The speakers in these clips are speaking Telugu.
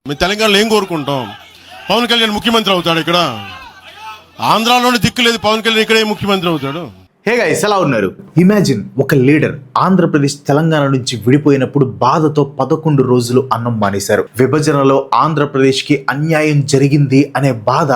మేము తెలంగాణలో ఏం కోరుకుంటాం? పవన్ కళ్యాణ్ ముఖ్యమంత్రి అవుతాడు ఇక్కడ? ఆంధ్రాలోనే దిక్కు లేదు, పవన్ కళ్యాణ్ ఇక్కడే ముఖ్యమంత్రి అవుతాడు. హే గైస్, ఎలా ఉన్నారు? ఇమాజిన్ ఒక లీడర్ ఆంధ్రప్రదేశ్ తెలంగాణ నుంచి విడిపోయినప్పుడు బాధతో 11 రోజులు అన్నం మానేశారు. విభజనలో ఆంధ్రప్రదేశ్ కి అన్యాయం జరిగింది అనే బాధ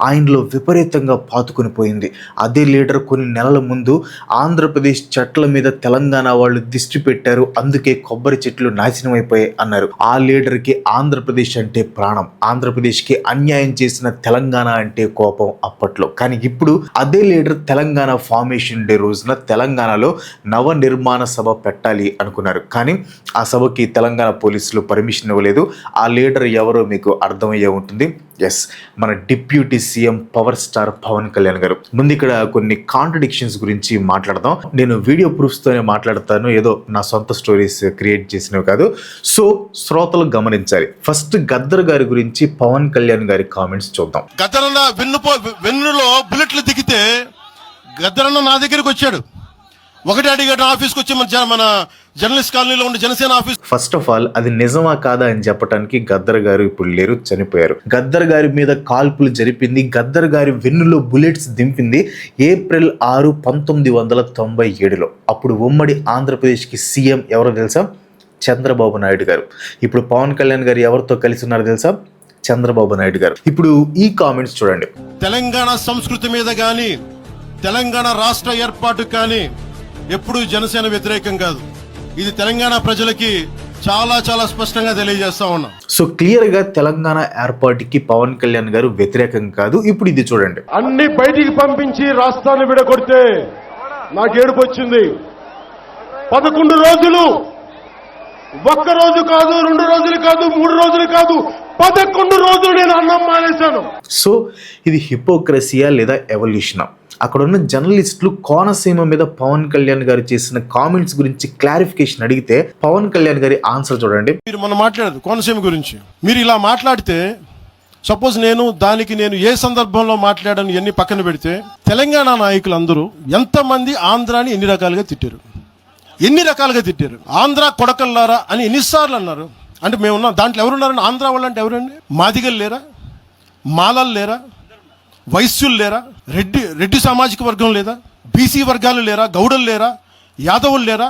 ఆయనలో విపరీతంగా పాతుకుని పోయింది. అదే లీడర్ కొన్ని నెలల ముందు ఆంధ్రప్రదేశ్ చెట్ల మీద తెలంగాణ వాళ్ళు దిష్టి పెట్టారు, అందుకే కొబ్బరి చెట్లు నాశనం అయిపోయాయి అన్నారు. ఆ లీడర్ కి ఆంధ్రప్రదేశ్ అంటే ప్రాణం. ఆంధ్రప్రదేశ్ కి అన్యాయం చేసిన తెలంగాణ అంటే కోపం అప్పట్లో. కానీ ఇప్పుడు అదే లీడర్ తెలంగాణ ఫార్మేషన్ డే రోజున తెలంగాణలో నవ నిర్మాణ సభ పెట్టాలి అనుకున్నారు. కానీ ఆ సభకి తెలంగాణ పోలీసులు పర్మిషన్ ఇవ్వలేదు. ఆ లీడర్ ఎవరో మీకు అర్థమయ్యే ఉంటుంది. ఎస్, మన deputy CM power star Pawan Kalyan garu. ముందు ఇక్కడ కొన్ని కాంట్రడిక్షన్స్ గురించి మాట్లాడదాం. నేను వీడియో ప్రూఫ్స్ తోనే మాట్లాడతాను, ఏదో నా సొంత స్టోరీస్ క్రియేట్ చేసినవి కాదు. సో శ్రోతలు గమనించాలి. ఫస్ట్ గద్దర్ గారి గురించి పవన్ కళ్యాణ్ గారి కామెంట్స్ చూద్దాం. గద్దరన్న వెన్నులో బుల్లెట్లు దిగితే గద్దరన్న నా దగ్గరికి వచ్చాడు. ఒకటి అడిగాడు, ఆఫీస్కి వచ్చి మన జర్నలిస్ట్ కాలనీలో ఉండే Janasena office. First of all అది నిజమా కాదా అని చెప్పడానికి గద్దర్ గారు ఇప్పుడు లేరు, చనిపోయారు. గద్దర్ గారి మీద కాల్పులు జరిపింది, గద్దర్ గారి వెన్నులో బుల్లెట్స్ దింపింది ఏప్రిల్ 6, 1997లో. అప్పుడు ఉమ్మడి ఆంధ్రప్రదేశ్కి సీఎం ఎవరో తెలుసా? చంద్రబాబు నాయుడు గారు. ఇప్పుడు పవన్ కళ్యాణ్ గారు ఎవరితో కలిసి ఉన్నారు తెలుసా? చంద్రబాబు నాయుడు గారు. ఇప్పుడు ఈ కామెంట్స్ చూడండి. తెలంగాణ సంస్కృతి మీద కానీ తెలంగాణ రాష్ట్ర ఏర్పాటు కానీ ఎప్పుడూ జనసేన వ్యతిరేకం కాదు. ఇది తెలంగాణ ప్రజలకి చాలా చాలా స్పష్టంగా తెలియజేస్తా ఉన్నాం. సో క్లియర్ గా తెలంగాణ ఏర్పాటుకి పవన్ కళ్యాణ్ గారు వ్యతిరేకం కాదు. ఇప్పుడు ఇది చూడండి. అన్ని బయటికి పంపించి రాష్ట్రాన్ని విడగొడితే నాకు ఏడుపు వచ్చింది. 11 రోజులు, ఒక్క రోజు కాదు, 2 రోజులు కాదు, 3 రోజులు కాదు, 11 రోజులు నేను అన్నం మానేశాను. సో ఇది హిపోక్రసియా లేదా ఎవల్యూషనా? అక్కడ ఉన్న జర్నలిస్టులు కోనసీమ మీద పవన్ కళ్యాణ్ గారు చేసిన కామెంట్స్ గురించి క్లారిఫికేషన్ అడిగితే పవన్ కళ్యాణ్ గారి ఆన్సర్ చూడండి. మీరు మనం మాట్లాడదు కోనసీమ గురించి, మీరు ఇలా మాట్లాడితే సపోజ్ నేను ఏ సందర్భంలో మాట్లాడాను ఎన్ని పక్కన పెడితే తెలంగాణ నాయకులు అందరూ ఎంతమంది ఆంధ్రాని ఎన్ని రకాలుగా తిట్టారు. ఆంధ్ర కొడకల్లారా అని ఎన్నిసార్లు అన్నారు. అంటే మేము ఉన్నాం దాంట్లో ఎవరున్నారని? ఆంధ్ర వాళ్ళంటే ఎవరండి? మాదిగలు లేరా? మాలలు లేరా? వైశ్యులు లేరా? రెడ్డి సామాజిక వర్గం లేదా? బీసీ వర్గాలు లేరా? గౌడలు లేరా? యాదవులు లేరా?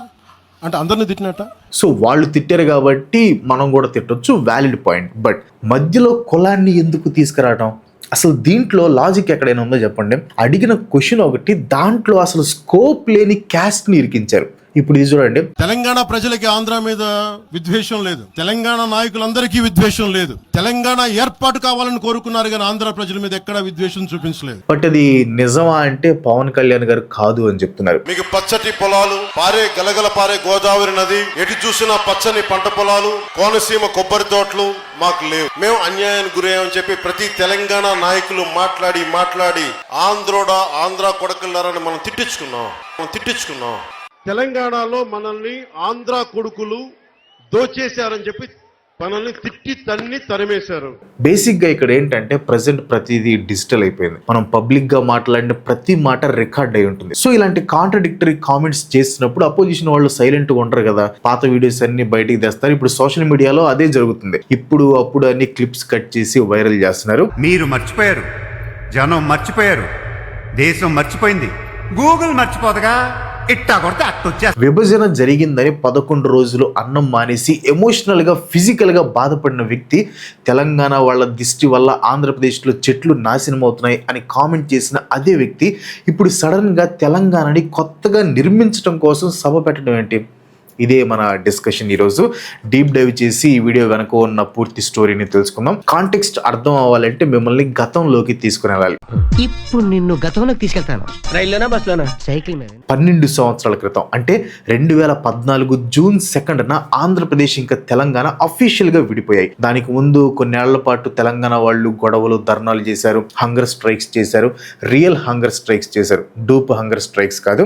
అంటే అందరిని తిట్టినట్ట. సో వాళ్ళు తిట్టారు కాబట్టి మనం కూడా తిట్టొచ్చు, వ్యాలిడ్ పాయింట్. బట్ మధ్యలో కులాన్ని ఎందుకు తీసుకురావడం? అసలు దీంట్లో లాజిక్ ఎక్కడైనా ఉందో చెప్పండి. అడిగిన క్వశ్చన్ ఒకటి, దాంట్లో అసలు స్కోప్ లేని క్యాస్ట్ ని ఇరికించారు. ఇప్పుడు ఇది చూడండి. తెలంగాణ ప్రజలకి ఆంధ్ర మీద విద్వేషం లేదు, తెలంగాణ నాయకులందరికీ విద్వేషం లేదు. తెలంగాణ ఏర్పాటు కావాలని కోరుకున్నారు కానీ ఆంధ్ర ప్రజల మీద ఎక్కడా విద్వేషం చూపించలేదు. బట్ అది నిజమా అంటే పవన్ కళ్యాణ్ గారు కాదు అని చెప్తున్నారు. మీకు పచ్చటి పొలాలు, గలగల పారే గోదావరి నది, ఎటు చూసినా పచ్చని పంట పొలాలు, కోనసీమ కొబ్బరి తోటలు మాకు లేవు. మేము అన్యాయానికి గురయ్యామని చెప్పి ప్రతి తెలంగాణ నాయకులు మాట్లాడి ఆంధ్ర కొడకల్లారని మనం తిట్టించుకున్నాం. తెలంగాణలో మనల్ని ఆంధ్ర కొడుకులు దోచేశారని చెప్పి మనల్ని తిట్టి తరిమేశారు. బేసిక్ గా ఇక్కడ ఏంటంటే ప్రజెంట్ ప్రతిదీ డిజిటల్ అయిపోయింది. మనం పబ్లిక్ గా మాట్లాడిన ప్రతి మాట రికార్డ్ అయి ఉంటుంది. సో ఇలాంటి కాంట్రడిక్టరీ కామెంట్స్ చేసినప్పుడు అపోజిషన్ వాళ్ళు సైలెంట్ గా ఉంటారు కదా, పాత వీడియోస్ అన్ని బయటికి తెస్తారు. ఇప్పుడు సోషల్ మీడియాలో అదే జరుగుతుంది. అప్పుడు అన్ని క్లిప్స్ కట్ చేసి వైరల్ చేస్తున్నారు. మీరు మర్చిపోయారు, జనం మర్చిపోయారు, దేశం మర్చిపోయింది, గూగుల్ మర్చిపోతగా. విభజన జరిగిందని 11 రోజులు అన్నం మానేసి ఎమోషనల్ గా ఫిజికల్ గా బాధపడిన వ్యక్తి తెలంగాణ వాళ్ళ దిష్టి వల్ల ఆంధ్రప్రదేశ్లో చెట్లు నాశనం అవుతున్నాయి అని కామెంట్ చేసిన అదే వ్యక్తి ఇప్పుడు సడన్ గా తెలంగాణని కొత్తగా నిర్మించడం కోసం సభ పెట్టడం ఏంటి? ఇదే మన డిస్కషన్. ఈరోజు డీప్ డైవ్ చేసి ఈ వీడియో వెనక ఉన్న పూర్తి స్టోరీని తెలుసుకుందాం. కాంటెక్స్ట్ అర్థం అవ్వాలంటే మిమ్మల్ని గతంలోకి తీసుకుని వెళ్ళాలి. ఇప్పుడు నిన్ను గతంలోకి తీసుకెళ్తాను. రైల్లోనా, బస్సులోనా? సైకిల్ మీద. 12 సంవత్సరాల క్రితం అంటే 2014 జూన్ 2న ఆంధ్రప్రదేశ్ ఇంకా తెలంగాణ అఫీషియల్ గా విడిపోయాయి. దానికి ముందు కొన్నేళ్ల పాటు తెలంగాణ వాళ్ళు గొడవలు, ధర్నాలు చేశారు, హంగర్ స్ట్రైక్స్ చేశారు. రియల్ హంగర్ స్ట్రైక్స్ చేశారు, డూప్ హంగర్ స్ట్రైక్స్ కాదు.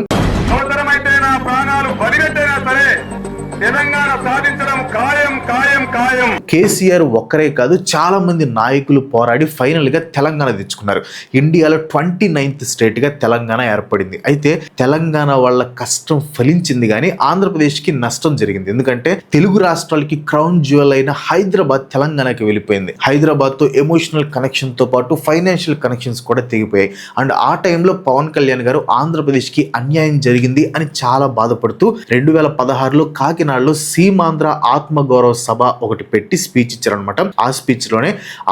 తెలంగాణ సాధించడం ఖాయం ఖాయం ఖాయం. కేసీఆర్ ఒక్కరే కాదు, చాలా మంది నాయకులు పోరాడి ఫైనల్ గా తెలంగాణ తెచ్చుకున్నారు. ఇండియాలో 29th స్టేట్ గా తెలంగాణ ఏర్పడింది. అయితే తెలంగాణ వాళ్ళ కష్టం ఫలించింది కానీ ఆంధ్రప్రదేశ్ కి నష్టం జరిగింది. ఎందుకంటే తెలుగు రాష్ట్రాలకి క్రౌన్ జ్యువెల్ అయిన హైదరాబాద్ తెలంగాణకి వెళ్ళిపోయింది. హైదరాబాద్ తో ఎమోషనల్ కనెక్షన్ తో పాటు ఫైనాన్షియల్ కనెక్షన్స్ కూడా తెగిపోయాయి. అండ్ ఆ టైంలో పవన్ కళ్యాణ్ గారు ఆంధ్రప్రదేశ్ కి అన్యాయం జరిగింది అని చాలా బాధపడుతూ 2016లో కాకినాడలో సీమాంధ్ర ఆత్మగౌరవ సభ ఒకటి పెట్టి స్పీచ్ ఇచ్చారనమాట. ఆ స్పీచ్ లోనే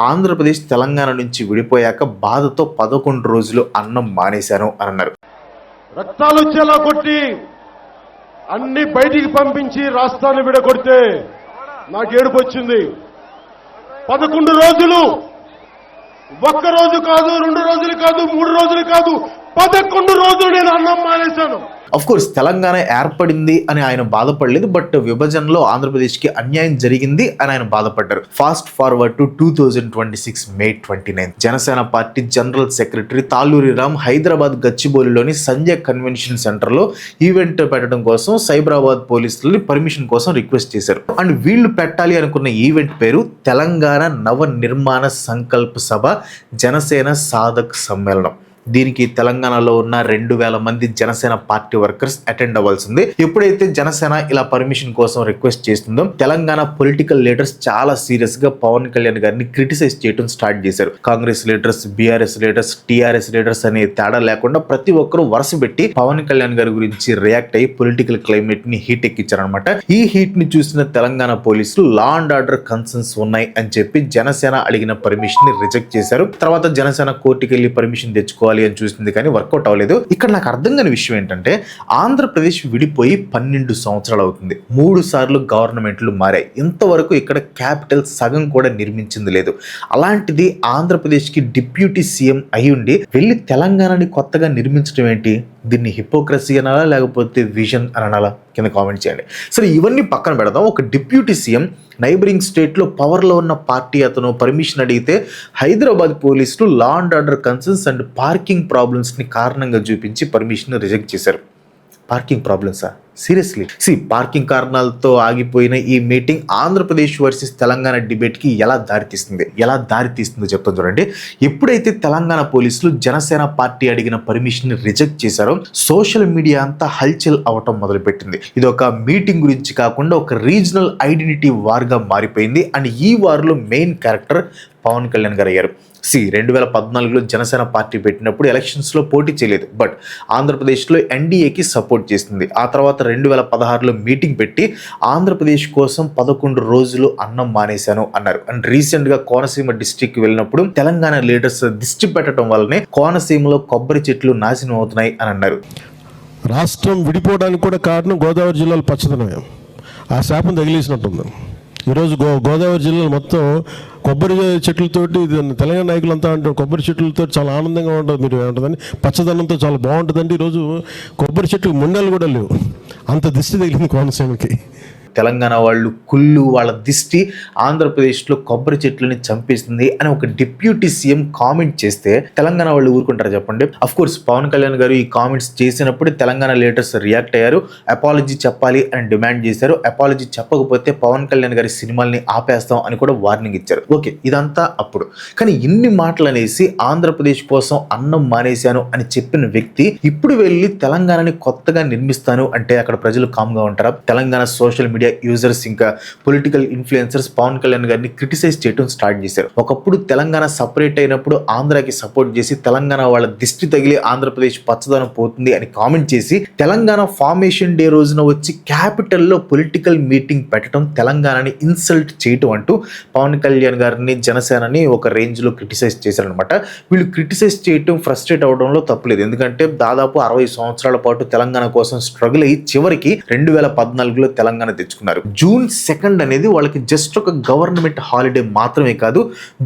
ఆంధ్రప్రదేశ్ తెలంగాణ నుంచి విడిపోయాక బాధతో 11 రోజులు అన్నం మానేశాను అని అన్నారు. రక్తాలు వచ్చేలా కొట్టి అన్ని బయటికి పంపించి రాష్ట్రాన్ని విడగొడితే నాకు ఏడుపు వచ్చింది. 11 రోజులు, ఒక్క రోజు కాదు, 2 రోజులు కాదు, 3 రోజులు కాదు, 11 రోజులు నేను అన్నం మానేశాను. అఫ్ కోర్స్ తెలంగాణ ఏర్పడింది అని ఆయన బాధపడలేదు, బట్ విభజనలో ఆంధ్రప్రదేశ్కి అన్యాయం జరిగింది అని ఆయన బాధపడ్డారు. Fast forward to 2026 May 29 Janasena party general secretary Talluri Ram Hyderabad గచ్చిబౌలిలోని సంజయ్ కన్వెన్షన్ సెంటర్ లో ఈవెంట్ పెట్టడం కోసం సైబరాబాద్ పోలీసులని పర్మిషన్ కోసం రిక్వెస్ట్ చేశారు. అండ్ వీళ్ళు పెట్టాలి అనుకున్న ఈవెంట్ పేరు తెలంగాణ నవ నిర్మాణ సంకల్ప సభ జనసేన సాధక్ సమ్మేళనం. దీనికి తెలంగాణలో ఉన్న 2000 మంది జనసేన పార్టీ వర్కర్స్ అటెండ్ అవ్వాల్సింది. ఎప్పుడైతే జనసేన ఇలా పర్మిషన్ కోసం రిక్వెస్ట్ చేస్తుందో తెలంగాణ పొలిటికల్ లీడర్స్ చాలా సీరియస్ గా పవన్ కళ్యాణ్ గారిని క్రిటిసైజ్ చేయడం స్టార్ట్ చేశారు. Congress leaders, BRS leaders, TRS leaders అనే తేడా లేకుండా ప్రతి ఒక్కరూ వరుస పెట్టి పవన్ కళ్యాణ్ గారి గురించి రియాక్ట్ అయ్యి పొలిటికల్ క్లైమేట్ ని హీట్ ఎక్కించారనమాట. ఈ హీట్ ని చూసిన తెలంగాణ పోలీసులు లా అండ్ ఆర్డర్ కన్సర్న్స్ ఉన్నాయి అని చెప్పి జనసేన అడిగిన పర్మిషన్ ని రిజెక్ట్ చేశారు. తర్వాత జనసేన కోర్టుకి వెళ్లి పర్మిషన్ తెచ్చుకోవాలి అని చూసింది కానీ వర్కౌట్ అవ్వలేదు. ఇక్కడ నాకు అర్థం కాని విషయం ఏంటంటే ఆంధ్రప్రదేశ్ విడిపోయి 12 సంవత్సరాలు అవుతుంది. 3 సార్లు గవర్నమెంట్లు మారాయి. ఇంతవరకు ఇక్కడ క్యాపిటల్ సగం కూడా నిర్మించింది లేదు. అలాంటిది ఆంధ్రప్రదేశ్కి డిప్యూటీ సీఎం అయ్యుండి వెళ్ళి తెలంగాణని కొత్తగా నిర్మించడం ఏంటి? దీన్ని హిపోక్రసీ అనాలా లేకపోతే విజన్ అని అనాలా? కింద కామెంట్ చేయండి. సరే, ఇవన్నీ పక్కన పెడదాం. ఒక డిప్యూటీ సీఎం నైబరింగ్ స్టేట్లో పవర్లో ఉన్న పార్టీ అతను పర్మిషన్ అడిగితే హైదరాబాద్ పోలీసులు law and order concerns and parking ప్రాబ్లమ్స్ని కారణంగా చూపించి పర్మిషన్ రిజెక్ట్ చేశారు. పార్కింగ్ ప్రాబ్లమ్సా? సీరియస్లీ పార్కింగ్ కారణాలతో ఆగిపోయిన ఈ మీటింగ్ ఆంధ్రప్రదేశ్ వర్సెస్ తెలంగాణ డిబేట్కి ఎలా దారితీస్తుందో చెప్తాను చూడండి. ఎప్పుడైతే తెలంగాణ పోలీసులు జనసేన పార్టీ అడిగిన పర్మిషన్ రిజెక్ట్ చేశారో సోషల్ మీడియా అంతా హల్చల్ అవటం మొదలుపెట్టింది. ఇది ఒక మీటింగ్ గురించి కాకుండా ఒక రీజనల్ ఐడెంటిటీ వార్గా మారిపోయింది. అండ్ ఈ వార్లో మెయిన్ క్యారెక్టర్ పవన్ కళ్యాణ్ గారు అయ్యారు. 2014లో జనసేన పార్టీ పెట్టినప్పుడు ఎలక్షన్స్లో పోటీ చేయలేదు, బట్ ఆంధ్రప్రదేశ్లో ఎన్డీఏకి సపోర్ట్ చేస్తుంది. ఆ తర్వాత 2016లో మీటింగ్ పెట్టి ఆంధ్రప్రదేశ్ కోసం 11 రోజులు అన్నం మానేశాను అన్నారు. అండ్ రీసెంట్గా కోనసీమ డిస్ట్రిక్ట్ వెళ్ళినప్పుడు తెలంగాణ లీడర్స్ దిష్టి పెట్టడం వల్లనే కోనసీమలో కొబ్బరి చెట్లు నాశనం అవుతున్నాయి అని అన్నారు. రాష్ట్రం విడిపోవడానికి కూడా కారణం గోదావరి జిల్లాలో పచ్చదనమే. ఆ శాపం తగిలేసినట్టుంది. ఈరోజు గోదావరి జిల్లాలో మొత్తం కొబ్బరి చెట్లతోటి, తెలంగాణ నాయకులంతా అంటారు కొబ్బరి చెట్లతో చాలా ఆనందంగా ఉంటుంది, మీరు ఏమంటుందని పచ్చదనంతో చాలా బాగుంటుందండి. ఈరోజు కొబ్బరి చెట్లు ముండలు కూడా లేవు, అంత దిష్టి తగిలింది కోనసీమకి. తెలంగాణ వాళ్ళు కుళ్ళు, వాళ్ళ దిష్టి ఆంధ్రప్రదేశ్లో కొబ్బరి చెట్లని చంపేస్తుంది అని ఒక డిప్యూటీ సీఎం కామెంట్ చేస్తే తెలంగాణ వాళ్ళు ఊరుకుంటారు చెప్పండి? అఫ్ కోర్స్ పవన్ కళ్యాణ్ గారు ఈ కామెంట్స్ చేసినప్పుడు తెలంగాణ లీడర్స్ రియాక్ట్ అయ్యారు, అపాలజీ చెప్పాలి అని డిమాండ్ చేశారు. అపాలజీ చెప్పకపోతే పవన్ కళ్యాణ్ గారి సినిమాల్ని ఆపేస్తాం అని కూడా వార్నింగ్ ఇచ్చారు. ఓకే, ఇదంతా అప్పుడు. కానీ ఇన్ని మాటలు అనేసి ఆంధ్రప్రదేశ్ కోసం అన్నం మానేశాను అని చెప్పిన వ్యక్తి ఇప్పుడు వెళ్ళి తెలంగాణని కొత్తగా నిర్మిస్తాను అంటే అక్కడ ప్రజలు కామ్గా ఉంటారా? తెలంగాణ సోషల్ మీడియా యూజర్స్ ఇంకా పొలిటికల్ ఇన్ఫ్లుయెన్సర్స్ పవన్ కళ్యాణ్ గారిని క్రిటిసైజ్ చేయడం స్టార్ట్ చేశారు. ఒకప్పుడు తెలంగాణ సపరేట్ అయినప్పుడు ఆంధ్రాకి సపోర్ట్ చేసి తెలంగాణ వాళ్ళ దిష్టి తగిలి ఆంధ్రప్రదేశ్ పచ్చదనం పోతుంది అని కామెంట్ చేసి తెలంగాణ ఫార్మేషన్ డే రోజున వచ్చి క్యాపిటల్లో పొలిటికల్ మీటింగ్ పెట్టడం, తెలంగాణని ఇన్సల్ట్ చేయటం అంటూ పవన్ కళ్యాణ్ గారిని జనసేనని ఒక రేంజ్లో క్రిటిసైజ్ చేశారనమాట. వీళ్ళు క్రిటిసైజ్ చేయటం, ఫ్రస్ట్రేట్ అవడంలో తప్పులేదు. ఎందుకంటే దాదాపు 60 సంవత్సరాల పాటు తెలంగాణ కోసం స్ట్రగుల్ అయ్యి చివరికి 2014లో తెలంగాణ తెచ్చుకున్నారు. జూన్ 2 అనేది వాళ్ళకి జస్ట్ ఒక గవర్నమెంట్ హాలిడే మాత్రమే కాదు,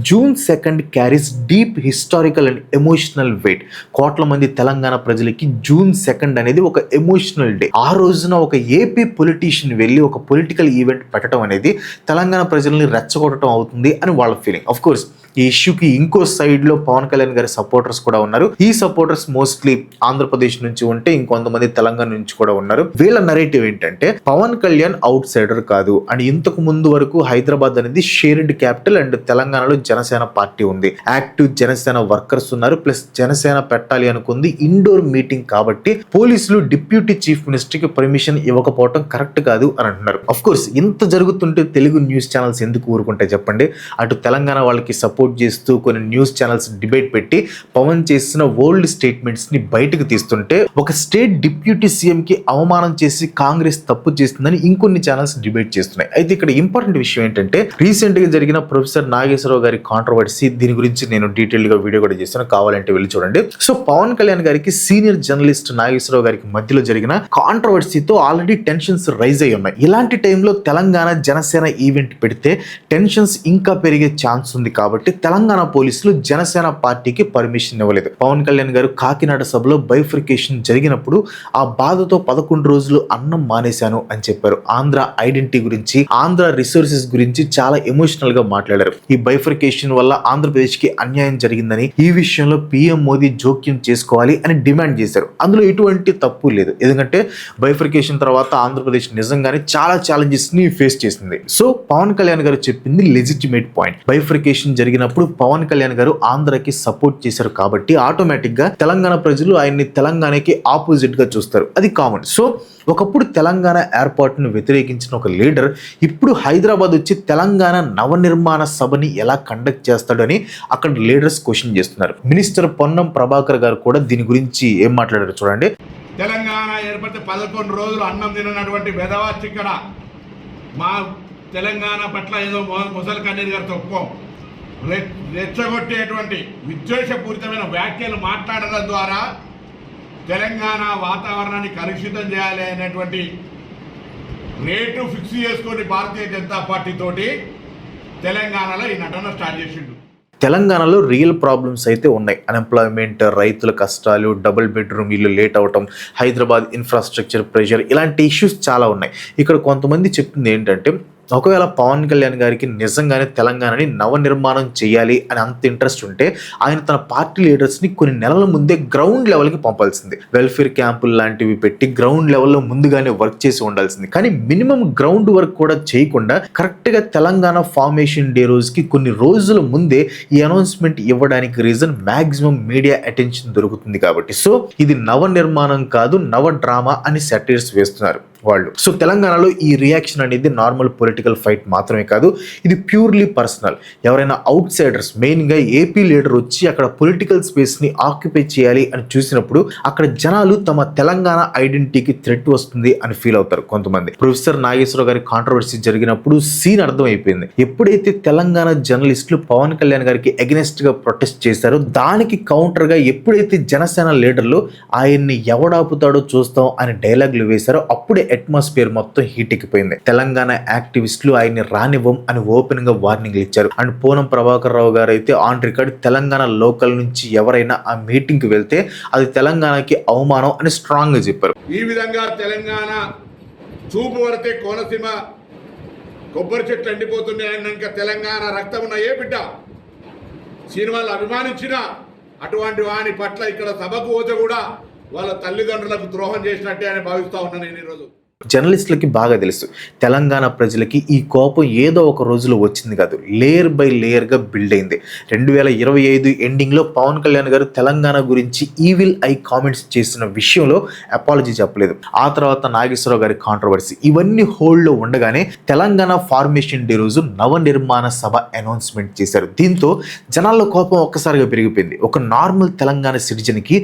June 2 carries deep historical and emotional weight. కోట్ల మంది తెలంగాణ ప్రజలకి జూన్ 2 అనేది ఒక ఎమోషనల్ డే. ఆ రోజున ఒక ఏపీ పొలిటీషియన్ వెళ్ళి ఒక పొలిటికల్ ఈవెంట్ పెట్టడం అనేది తెలంగాణ ప్రజల్ని రెచ్చగొట్టడం అవుతుంది అని వాళ్ళ ఫీలింగ్. ఆఫ్ కోర్స్ ఈ ఇష్యూకి ఇంకో సైడ్ లో పవన్ కళ్యాణ్ గారి సపోర్టర్స్ కూడా ఉన్నారు. ఈ సపోర్టర్స్ మోస్ట్లీ ఆంధ్రప్రదేశ్ నుంచి ఉంటే ఇంకొంతమంది తెలంగాణ నుంచి కూడా ఉన్నారు. వీళ్ళ నరేటివ్ ఏంటంటే పవన్ కళ్యాణ్ అవుట్ సైడర్ కాదు. అండ్ ఇంతకు ముందు వరకు హైదరాబాద్ అనేది షేర్డ్ క్యాపిటల్ అండ్ తెలంగాణలో జనసేన పార్టీ ఉంది, యాక్టివ్ జనసేన వర్కర్స్ ఉన్నారు, ప్లస్ జనసేన పెట్టాలి అనుకుంది ఇండోర్ మీటింగ్ కాబట్టి పోలీసులు డిప్యూటీ చీఫ్ మినిస్టర్ కి పర్మిషన్ ఇవ్వకపోవడం కరెక్ట్ కాదు అని అంటున్నారు. అఫ్ కోర్స్ ఇంత జరుగుతుంటే తెలుగు న్యూస్ ఛానల్స్ ఎందుకు ఊరుకుంటాయి చెప్పండి? అటు తెలంగాణ వాళ్ళకి సపోర్ట్ చేస్తూ కొన్ని న్యూస్ ఛానల్స్ డిబేట్ పెట్టి పవన్ చేసిన ఓల్డ్ స్టేట్మెంట్స్ ని బయటకు తీస్తుంటే ఒక స్టేట్ డిప్యూటీ సీఎం కి అవమానం చేసి కాంగ్రెస్ తప్పు చేస్తుందని ఇంకొన్ని ఛానల్స్ డిబేట్ చేస్తున్నాయి. అయితే ఇక్కడ ఇంపార్టెంట్ విషయం ఏంటంటే రీసెంట్ గా జరిగిన ప్రొఫెసర్ నాగేశ్వరరావు గారి కాంట్రవర్సీ, దీని గురించి నేను డీటెయిల్ గా వీడియో కూడా చేస్తాను, కావాలంటే వెళ్ళి చూడండి. సో పవన్ కళ్యాణ్ గారికి సీనియర్ జర్నలిస్ట్ నాగేశ్వరరావు గారికి మధ్యలో జరిగిన కాంట్రవర్సీతో ఆల్రెడీ టెన్షన్స్ రైజ్ అయ్యి ఉన్నాయి. ఇలాంటి టైంలో తెలంగాణ జనసేన ఈవెంట్ పెడితే టెన్షన్స్ ఇంకా పెరిగే ఛాన్స్ ఉంది కాబట్టి తెలంగాణ పోలీసులు జనసేన పార్టీకి పర్మిషన్ ఇవ్వలేదు. పవన్ కళ్యాణ్ గారు కాకినాడ సభలో బైఫర్కేషన్ జరిగినప్పుడు ఆ బాధతో 11 రోజులు అన్నం మానేశాను అని చెప్పారు. ఆంధ్ర ఐడెంటిటీ గురించి, ఆంధ్ర రిసోర్సెస్ గురించి చాలా ఎమోషనల్ గా మాట్లాడారు. ఈ బైఫర్కేషన్ వల్ల ఆంధ్రప్రదేశ్ కి అన్యాయం జరిగిందని, ఈ విషయంలో పీఎం మోదీ జోక్యం చేసుకోవాలి అని డిమాండ్ చేశారు. అందులో ఎటువంటి తప్పు లేదు, ఎందుకంటే బైఫర్కేషన్ తర్వాత ఆంధ్రప్రదేశ్ నిజంగానే చాలా ఛాలెంజెస్ ని ఫేస్ చేసింది. సో పవన్ కళ్యాణ్ గారు చెప్పింది లెజిటిమేట్ పాయింట్. బైఫర్కేషన్ జరిగినప్పుడు పవన్ కళ్యాణ్ గారు ఆంధ్రకి సపోర్ట్ చేశారు కాబట్టి ఆటోమేటిక్ గా తెలంగాణ ప్రజలు ఆయన్ని తెలంగాణకి ఆపోజిట్ గా చూస్తారు, అది కామన్. సో ఒకప్పుడు తెలంగాణ ఏర్పాటును వ్యతిరేకించిన ఒక లీడర్ ఇప్పుడు హైదరాబాద్ వచ్చి తెలంగాణ నవనిర్మాణ సభని ఎలా కండక్ట్ చేస్తాడని అక్కడ లీడర్స్ క్వశ్చన్ చేస్తున్నారు. మినిస్టర్ పొన్నం ప్రభాకర్ గారు కూడా దీని గురించి ఏం మాట్లాడారు చూడండి. తెలంగాణ ఏర్పడితే 11 రోజులు అన్నం తినటువంటి బెదవాచి ఇక్కడ మా తెలంగాణ పట్ల ఏదో ముసలి కన్నీరు గారు తొక్కం రెచ్చగొట్టేటువంటి విద్వేషపూరితమైన వ్యాఖ్యలు మాట్లాడడం ద్వారా తెలంగాణ వాతావరణాన్ని కలుషితం చేయాలి అనేటువంటి రేటు ఫిక్స్ చేసుకొని భారతీయ జనతా పార్టీ తోటి తెలంగాణలో ఈ నటన స్టార్ట్ చేసిండు. తెలంగాణలో రియల్ ప్రాబ్లమ్స్ అయితే ఉన్నాయి. అన్ఎంప్లాయ్మెంట్, రైతుల కష్టాలు, డబుల్ బెడ్రూమ్ ఇల్లు లేట్ అవటం, హైదరాబాద్ ఇన్ఫ్రాస్ట్రక్చర్ ప్రెషర్, ఇలాంటి ఇష్యూస్ చాలా ఉన్నాయి. ఇక్కడ కొంతమంది చెప్తుంది ఏంటంటే ఒకవేళ పవన్ కళ్యాణ్ గారికి నిజంగానే తెలంగాణని నవనిర్మాణం చేయాలి అని అంత ఇంట్రెస్ట్ ఉంటే ఆయన తన పార్టీ లీడర్స్ని కొన్ని నెలల ముందే గ్రౌండ్ లెవెల్కి పంపాల్సింది. వెల్ఫేర్ క్యాంపులు లాంటివి పెట్టి గ్రౌండ్ లెవెల్లో ముందుగానే వర్క్ చేసి ఉండాల్సింది. కానీ మినిమం గ్రౌండ్ వర్క్ కూడా చేయకుండా కరెక్ట్గా తెలంగాణ ఫార్మేషన్ డే రోజుకి కొన్ని రోజుల ముందే ఈ అనౌన్స్మెంట్ ఇవ్వడానికి రీజన్ మ్యాక్సిమం మీడియా అటెన్షన్ దొరుకుతుంది కాబట్టి. సో ఇది నవనిర్మాణం కాదు, నవ డ్రామా అని సెటైర్స్ వేస్తున్నారు వాళ్ళు. సో తెలంగాణలో ఈ రియాక్షన్ అనేది నార్మల్ పొలిటికల్ ఫైట్ మాత్రమే కాదు, ఇది ప్యూర్లీ పర్సనల్. ఎవరైనా అవుట్ సైడర్స్, మెయిన్గా ఏపీ లీడర్ వచ్చి అక్కడ పొలిటికల్ స్పేస్ని ఆక్యుపై చేయాలి అని చూసినప్పుడు అక్కడ జనాలు తమ తెలంగాణ ఐడెంటిటీకి థ్రెట్ వస్తుంది అని ఫీల్ అవుతారు కొంతమంది. ప్రొఫెసర్ నాగేశ్వరరావు గారి కాంట్రవర్సీ జరిగినప్పుడు సీన్ అర్థమైపోయింది. ఎప్పుడైతే తెలంగాణ జర్నలిస్టులు పవన్ కళ్యాణ్ గారికి అగెనిస్ట్ గా ప్రొటెస్ట్ చేశారో దానికి కౌంటర్ గా ఎప్పుడైతే జనసేన లీడర్లు ఆయన్ని ఎవడాపుతాడో చూస్తాం అని డైలాగులు వేశారో అప్పుడే అట్మాస్ఫియర్ మొత్తం హీట్ ఎక్కిపోయింది. తెలంగాణ యాక్టివిస్టులు ఆయన్ని రానివ్వం అని ఓపెన్ గా వార్నింగ్లు ఇచ్చారు. అండ్ పూనం ప్రభాకర్ రావు గారు అయితే ఆన్ రికార్డ్ తెలంగాణ లోకల్ నుంచి ఎవరైనా ఆ మీటింగ్ కి వెళ్తే అది తెలంగాణకి అవమానం అని స్ట్రాంగ్ గా చెప్పారు. ఈ విధంగా తెలంగాణ చూపు పడితే కోనసీమ కొబ్బరి చెట్లు ఎండిపోతున్నాయన్నాక తెలంగాణ రక్తం ఉన్న ఏ బిడ్డ సినిమాలు అభిమానించిన అటువంటి వాని పట్ల ఇక్కడ సభకు పోతే కూడా వాళ్ళ తల్లిదండ్రులకు ద్రోహం చేసినట్టే అని భావిస్తా ఉన్నాను నేను ఈరోజు. జర్నలిస్టులకి బాగా తెలుసు తెలంగాణ ప్రజలకి ఈ కోపం ఏదో ఒక రోజులో వచ్చింది కాదు, లేయర్ బై లేయర్గా బిల్డ్ అయింది. 2025 ఎండింగ్లో పవన్ కళ్యాణ్ గారు తెలంగాణ గురించి ఈవిల్ ఐ కామెంట్స్ చేసిన విషయంలో అపాలజీ చెప్పలేదు. ఆ తర్వాత నాగేశ్వరరావు గారి కాంట్రవర్సీ, ఇవన్నీ హోల్డ్లో ఉండగానే తెలంగాణ ఫార్మేషన్ డే రోజు నవనిర్మాణ సభ అనౌన్స్మెంట్ చేశారు. దీంతో జనాల్లో కోపం ఒక్కసారిగా పెరిగిపోయింది. ఒక నార్మల్ తెలంగాణ సిటిజన్కి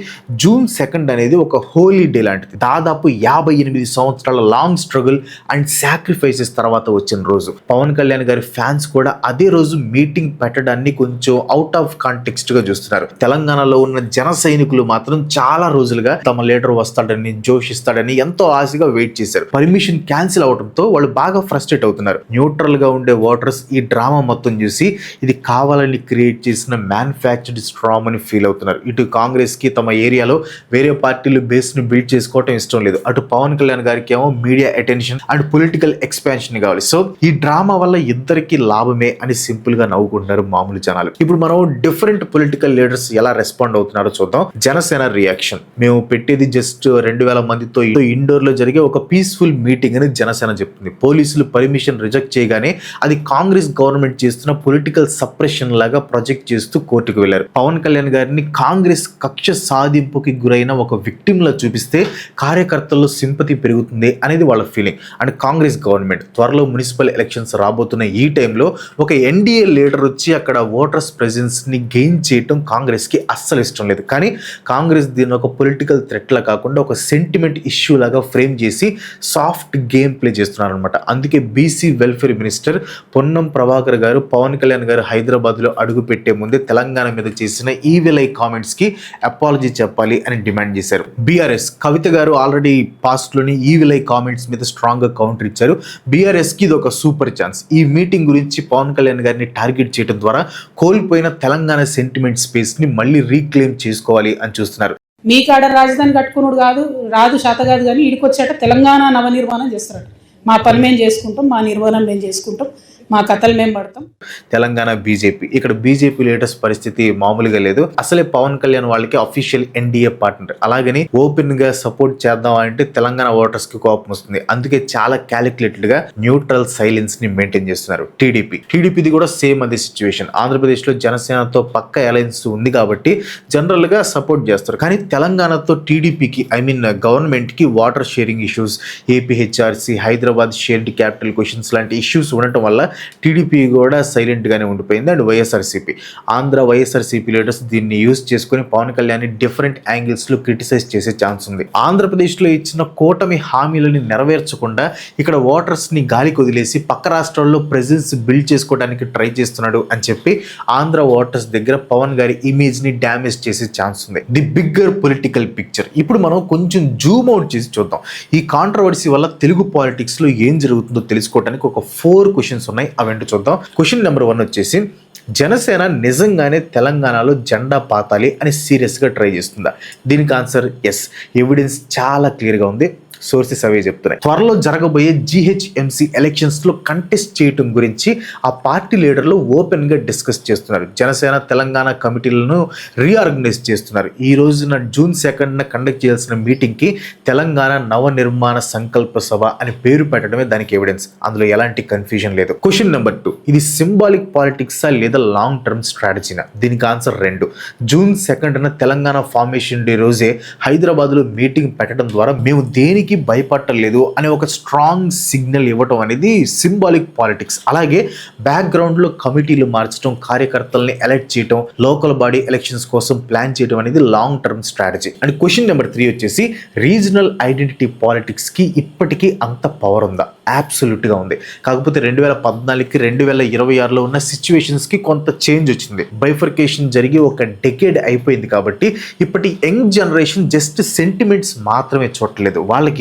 జూన్ 2 అనేది ఒక హోలీ డే లాంటిది. దాదాపు 58 సంవత్సరాల లాంగ్ స్ట్రగుల్ అండ్ సాక్రిఫైసెస్ తర్వాత వచ్చిన రోజు. పవన్ కళ్యాణ్ గారి ఫ్యాన్స్ కూడా అదే రోజు మీటింగ్ పెట్టడాన్ని కొంచెం అవుట్ ఆఫ్ కాంటెక్స్ట్ గా చూస్తున్నారు. తెలంగాణలో ఉన్న జన సైనికులు మాత్రం చాలా రోజులుగా తమ లీడర్ వస్తాడని, జోషిస్తాడని ఎంతో ఆశగా వెయిట్ చేశారు. పర్మిషన్ క్యాన్సిల్ అవడంతో వాళ్ళు బాగా ఫ్రస్ట్రేట్ అవుతున్నారు. న్యూట్రల్ గా ఉండే ఓటర్స్ ఈ డ్రామా మొత్తం చూసి ఇది కావాలని క్రియేట్ చేసిన మ్యానుఫ్యాక్చర్డ్ స్ట్రామ్ అని ఫీల్ అవుతున్నారు. ఇటు కాంగ్రెస్ కి తమ ఏరియాలో వేరే పార్టీలు బేస్ ని బిల్డ్ చేసుకోవటం ఇష్టం లేదు. అటు పవన్ కళ్యాణ్ గారికి ఏమో media attention and political expansion కావాలి. సో ఈ డ్రామా వల్ల ఇద్దరికి లాభమే అని సింపుల్ గా నవ్వుకుంటున్నారు మామూలు జనాలు. ఇప్పుడు మనం డిఫరెంట్ పొలిటికల్ లీడర్స్ ఎలా రెస్పాండ్ అవుతున్నారో చూద్దాం. జనసేన రియాక్షన్, మేము పెట్టేది జస్ట్ 2000 మందితో ఇండోర్ లో జరిగే ఒక పీస్ఫుల్ మీటింగ్ అని జనసేన చెప్తుంది. పోలీసులు పర్మిషన్ రిజెక్ట్ చేయగానే అది కాంగ్రెస్ గవర్నమెంట్ చేస్తున్న పొలిటికల్ సప్రెషన్ లాగా ప్రొజెక్ట్ చేస్తూ కోర్టుకు వెళ్లారు. పవన్ కళ్యాణ్ గారిని కాంగ్రెస్ కక్ష సాధింపుకి గురైన ఒక విక్టిమ్ లా చూపిస్తే కార్యకర్తల్లో సింపతి పెరుగుతుంది అనేది వాళ్ళ ఫీలింగ్. అండ్ కాంగ్రెస్ గవర్నమెంట్ త్వరలో మున్సిపల్ ఎలక్షన్స్ రాబోతున్న ఈ టైంలో ఒక ఎన్డీఏ లీడర్ వచ్చి అక్కడ ఓటర్స్ ప్రెజెన్స్ ని గెయిన్ చేయటం కాంగ్రెస్ కి అస్సలు ఇష్టం లేదు. కానీ కాంగ్రెస్ దీన్ని ఒక పొలిటికల్ థ్రెట్ లా కాకుండా ఒక సెంటిమెంట్ ఇష్యూ లాగా ఫ్రేమ్ చేసి సాఫ్ట్ గేమ్ ప్లే చేస్తున్నారు అనమాట. అందుకే BC welfare minister Ponnam Prabhakar గారు పవన్ కళ్యాణ్ గారు హైదరాబాద్ లో అడుగు పెట్టే ముందే తెలంగాణ మీద చేసిన ఈవిల్ ఐ కామెంట్స్ కి అపాలజీ చెప్పాలి అని డిమాండ్ చేశారు. బీఆర్ఎస్ కవిత గారు ఆల్రెడీ పాస్ట్ లోని ఈవిల్ ఐ కామెంట్స్ మీద స్ట్రాంగ్ గా కౌంటర్ ఇచ్చారు. బీఆర్ఎస్ కి ఇది ఒక సూపర్ ఛాన్స్. ఈ మీటింగ్ గురించి పవన్ కళ్యాణ్ గారిని టార్గెట్ చేయడం ద్వారా కోల్పోయిన తెలంగాణ సెంటిమెంట్ స్పేస్ ని మళ్ళీ రీక్లెయిమ్ చేసుకోవాలి అని చూస్తున్నారు. మీ కాడ రాజధాని కట్టుకున్నాడు రాదు శాత కాదు, కానీ ఇడికొచ్చాట తెలంగాణ నవనిర్మాణం చేస్తారట. మా పని మేము చేసుకుంటాం, మా నిర్మాణం మేము చేసుకుంటాం, మా కథలు మేము పడతాం. తెలంగాణ బీజేపీ, ఇక్కడ బీజేపీ లీడర్స్ పరిస్థితి మామూలుగా లేదు. అసలే పవన్ కళ్యాణ్ వాళ్ళకి అఫీషియల్ ఎన్డీఏ పార్ట్నర్. అలాగని ఓపెన్ గా సపోర్ట్ చేద్దాం అంటే తెలంగాణ ఓటర్స్ కి కోపం వస్తుంది. అందుకే చాలా క్యాలిక్యులేటెడ్ గా న్యూట్రల్ సైలెన్స్ ని మెయింటైన్ చేస్తున్నారు. టీడీపీది కూడా సేమ్ అదే సిచ్యువేషన్. ఆంధ్రప్రదేశ్ లో జనసేనతో పక్క అలయన్స్ ఉంది కాబట్టి జనరల్ గా సపోర్ట్ చేస్తారు. కానీ తెలంగాణతో టీడీపీకి గవర్నమెంట్ కి water sharing issues, APHRC, Hyderabad shared capital questions లాంటి ఇష్యూస్ ఉండటం వల్ల టీడీపీ కూడా సైలెంట్ గానే ఉండిపోయింది. అండ్ ఆంధ్ర వైఎస్ఆర్సీపీ లీడర్స్ దీన్ని యూజ్ చేసుకుని పవన్ కళ్యాణ్ డిఫరెంట్ యాంగిల్స్ లో క్రిటిసైజ్ చేసే ఛాన్స్ ఉంది. ఆంధ్రప్రదేశ్ లో ఇచ్చిన కూటమి హామీలని నెరవేర్చకుండా ఇక్కడ ఓటర్స్ ని గాలికి వదిలేసి పక్క రాష్ట్రాల్లో ప్రెజెన్స్ బిల్డ్ చేసుకోవడానికి ట్రై చేస్తున్నాడు అని చెప్పి ఆంధ్ర ఓటర్స్ దగ్గర పవన్ గారి ఇమేజ్ ని డ్యామేజ్ చేసే ఛాన్స్ ఉంది. ది బిగ్గర్ పొలిటికల్ పిక్చర్ ఇప్పుడు మనం కొంచెం జూమ్ అవుట్ చేసి చూద్దాం. ఈ కాంట్రవర్సీ వల్ల తెలుగు పాలిటిక్స్ లో ఏం జరుగుతుందో తెలుసుకోవడానికి ఒక 4 క్వశ్చన్స్ ఉన్నాయి. అవేంటో చూద్దాం. క్వశ్చన్ నెంబర్ 1 వచ్చేసి, జనసేన నిజంగానే తెలంగాణలో జెండా పాతాలి అని సీరియస్ గా ట్రై చేస్తుందా? దీనికి ఆన్సర్ ఎస్. ఎవిడెన్స్ చాలా క్లియర్ గా ఉంది. సోర్సెస్ అవే చెప్తున్నాయి. త్వరలో జరగబోయే జీహెచ్ఎంసీ ఎలక్షన్స్ లో కంటెస్ట్ చేయటం గురించి ఆ పార్టీ లీడర్లు ఓపెన్ గా డిస్కస్ చేస్తున్నారు. జనసేన తెలంగాణ కమిటీలను రీఆర్గనైజ్ చేస్తున్నారు. ఈ రోజున జూన్ 2న కండక్ట్ చేయాల్సిన మీటింగ్ కి తెలంగాణ నవనిర్మాణ సంకల్ప సభ అని పేరు పెట్టడమే దానికి ఎవిడెన్స్. అందులో ఎలాంటి కన్ఫ్యూజన్ లేదు. క్వశ్చన్ నెంబర్ 2, ఇది సింబాలిక్ పాలిటిక్సా లేదా లాంగ్ టర్మ్ స్ట్రాటజీనా? దీనికి ఆన్సర్ 2. జూన్ 2న తెలంగాణ ఫార్మేషన్ డే రోజే హైదరాబాద్ లో మీటింగ్ పెట్టడం ద్వారా మేము దేనికి భయపడలేదు అనే ఒక స్ట్రాంగ్ సిగ్నల్ ఇవ్వటం అనేది సింబాలిక్ పాలిటిక్స్. అలాగే బ్యాక్గ్రౌండ్ లో కమిటీలు మార్చడం, కార్యకర్తల్ని ఎలెక్ట్ చేయడం, లోకల్ బాడీ ఎలక్షన్స్ కోసం ప్లాన్ చేయడం అనేది long term strategy. And question number 3 వచ్చేసి, రీజనల్ ఐడెంటిటీ పాలిటిక్స్ కి ఇప్పటికీ అంత పవర్ ఉందా? అబ్సల్యూట్ గా ఉంది. కాకపోతే 2014కి 2026లో ఉన్న సిచ్యువేషన్స్ కి కొంత చేంజ్ వచ్చింది. బైఫర్కేషన్ జరిగి ఒక డెకేడ్ అయిపోయింది కాబట్టి ఇప్పటి యంగ్ జనరేషన్ జస్ట్ సెంటిమెంట్స్ మాత్రమే చూడలేదు. వాళ్ళకి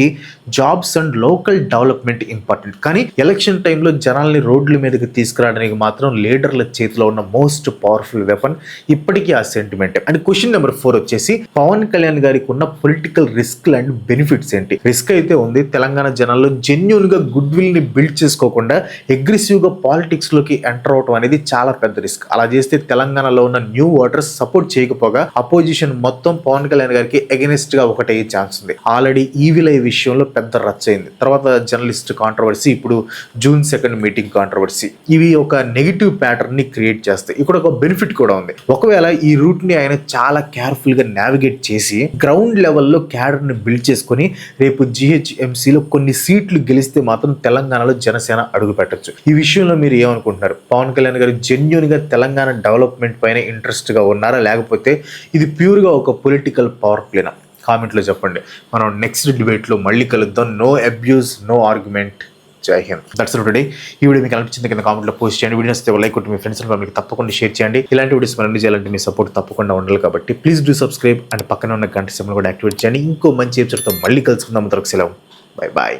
jobs and local development important. కానీ ఎలక్షన్ టైంలో జనాల్ని రోడ్ల మీదకి తీసుకురావడానికి మాత్రం లీడర్ల చేతిలో ఉన్న మోస్ట్ పవర్ఫుల్ వెపన్ ఇప్పటికీ ఆ సెంటిమెంట్. అండ్ క్వశ్చన్ నెంబర్ 4 వచ్చేసి, పవన్ కళ్యాణ్ గారికి ఉన్న పొలిటికల్ రిస్క్ అండ్ బెనిఫిట్స్ ఏంటి? రిస్క్ అయితే ఉంది. తెలంగాణ జనాల్లో జెన్యూన్ గా గుడ్ విల్ ని బిల్డ్ చేసుకోకుండా అగ్రెసివ్ గా పాలిటిక్స్ లోకి ఎంటర్ అవడం అనేది చాలా పెద్ద రిస్క్. అలా చేస్తే తెలంగాణలో ఉన్న న్యూ ఓటర్స్ సపోర్ట్ చేయకపోగా అపోజిషన్ మొత్తం పవన్ కళ్యాణ్ గారికి అగెనిస్ట్ గా ఒకటయ్యే ఛాన్స్ ఉంది. ఆల్రెడీ ఈవిల్ ఐ విషయంలో పెద్ద రచ్చ అయింది. తర్వాత జర్నలిస్ట్ కాంట్రవర్సీ, ఇప్పుడు జూన్ 2 మీటింగ్ కాంట్రవర్సీ. ఇవి ఒక నెగిటివ్ ప్యాటర్న్ ని క్రియేట్ చేస్తాయి. ఇక్కడ ఒక బెనిఫిట్ కూడా ఉంది. ఒకవేళ ఈ రూట్ ని ఆయన చాలా కేర్ఫుల్ గా నావిగేట్ చేసి గ్రౌండ్ లెవెల్లో క్యాడర్ ని బిల్డ్ చేసుకుని రేపు జీహెచ్ఎంసీలో కొన్ని సీట్లు గెలిస్తే మాత్రం తెలంగాణలో జనసేన అడుగు పెట్టచ్చు. ఈ విషయంలో మీరు ఏమనుకుంటున్నారు? పవన్ కళ్యాణ్ గారు జెన్యూన్ గా తెలంగాణ డెవలప్మెంట్ పైన ఇంట్రెస్ట్ గా ఉన్నారా, లేకపోతే ఇది ప్యూర్ గా ఒక పొలిటికల్ పవర్ ప్లేనా? కామెంట్లో చెప్పండి. మనం నెక్స్ట్ డిబేట్లో మళ్ళీ కలుద్దాం. No abuse, no argument. Jai Hind. That's all today. ఈ వీడియో మీకు అనిపించింది కింద కామెంట్లో పోస్ట్ చేయండి. వీడియో నచ్చితే లైక్ కొట్టి మీ ఫ్రెండ్స్ అండ్ ఫ్యామిలీకి తప్పకుండా షేర్ చేయండి. ఇలాంటి వీడియోస్ మళ్ళీ చేయాలంటే మీ సపోర్ట్ తప్పకుండా ఉండాలి కాబట్టి ప్లీజ్ డూ సబ్స్క్రైబ్ అండ్ పక్కన ఉన్న గంట సింబల్ కూడా యాక్టివేట్ చేయండి. ఇంకో మంచి ఎపిసోడ్తో మళ్ళీ కలుసుకుందాం. సెలవు. Bye bye.